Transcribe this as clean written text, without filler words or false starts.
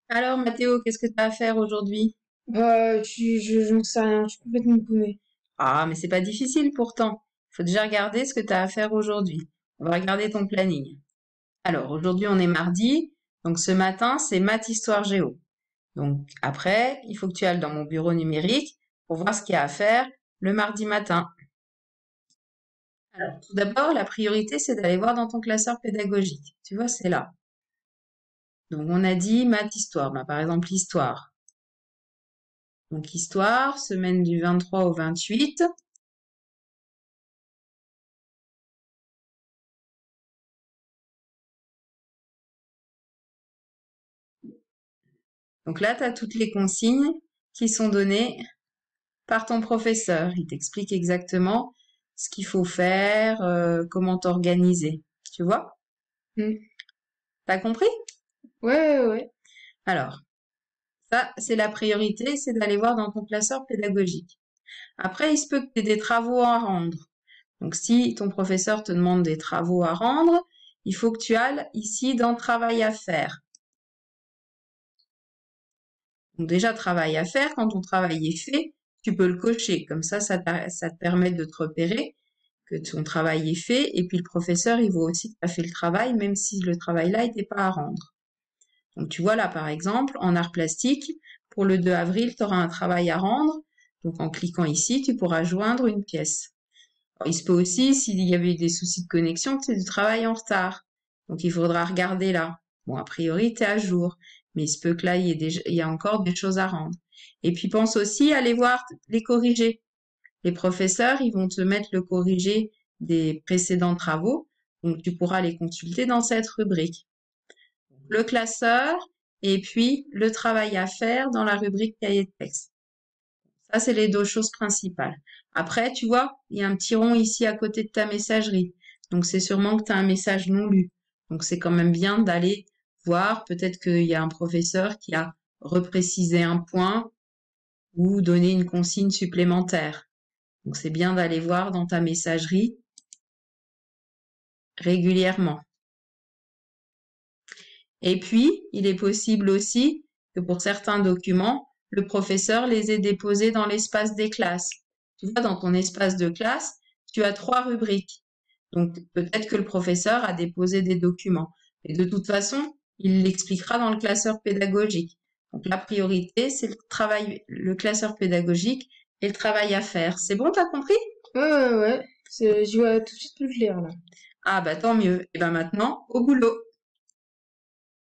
Alors, Mathéo, qu'est-ce que tu as à faire aujourd'hui? Bah, j'en sais rien, je suis complètement paumée. Ah, mais c'est pas difficile pourtant. Il faut déjà regarder ce que tu as à faire aujourd'hui. On va regarder ton planning. Alors, aujourd'hui, on est mardi. Donc, ce matin, c'est maths, histoire, géo. Donc, après, il faut que tu ailles dans mon bureau numérique pour voir ce qu'il y a à faire le mardi matin. Alors, tout d'abord, la priorité, c'est d'aller voir dans ton classeur pédagogique. Tu vois, c'est là. Donc, on a dit maths, histoire. Bah, par exemple, histoire. Donc, histoire, semaine du 23 au 28. Donc là, tu as toutes les consignes qui sont données par ton professeur. Il t'explique exactement ce qu'il faut faire, comment t'organiser. Tu vois? Hmm. T'as compris? Ouais, ouais, ouais. Alors, ça, c'est la priorité, c'est d'aller voir dans ton classeur pédagogique. Après, il se peut que tu aies des travaux à rendre. Donc, si ton professeur te demande des travaux à rendre, il faut que tu ailles ici dans Travail à faire. Donc déjà, travail à faire, quand ton travail est fait, tu peux le cocher. Comme ça te permet de te repérer que ton travail est fait. Et puis le professeur, il voit aussi que tu as fait le travail, même si le travail-là n'était pas à rendre. Donc tu vois là, par exemple, en art plastique, pour le 2 avril, tu auras un travail à rendre. Donc en cliquant ici, tu pourras joindre une pièce. Alors, il se peut aussi, s'il y avait eu des soucis de connexion, que c'est du travail en retard. Donc il faudra regarder là. Bon, a priori, tu es à jour. Mais il se peut que là, il y a encore des choses à rendre. Et puis pense aussi à aller voir les corriger. Les professeurs, ils vont te mettre le corrigé des précédents travaux. Donc tu pourras les consulter dans cette rubrique. Le classeur et puis le travail à faire dans la rubrique cahier de texte. Ça, c'est les deux choses principales. Après, tu vois, il y a un petit rond ici à côté de ta messagerie. Donc, c'est sûrement que tu as un message non lu. Donc, c'est quand même bien d'aller voir. Peut-être qu'il y a un professeur qui a reprécisé un point ou donné une consigne supplémentaire. Donc, c'est bien d'aller voir dans ta messagerie régulièrement. Et puis, il est possible aussi que pour certains documents, le professeur les ait déposés dans l'espace des classes. Tu vois, dans ton espace de classe, tu as 3 rubriques. Donc, peut-être que le professeur a déposé des documents. Et de toute façon, il l'expliquera dans le classeur pédagogique. Donc, la priorité, c'est le classeur pédagogique et le travail à faire. C'est bon, t'as compris? Ouais, ouais, ouais. Je vois tout de suite plus clair, là. Ah, bah, tant mieux. Et ben maintenant, au boulot.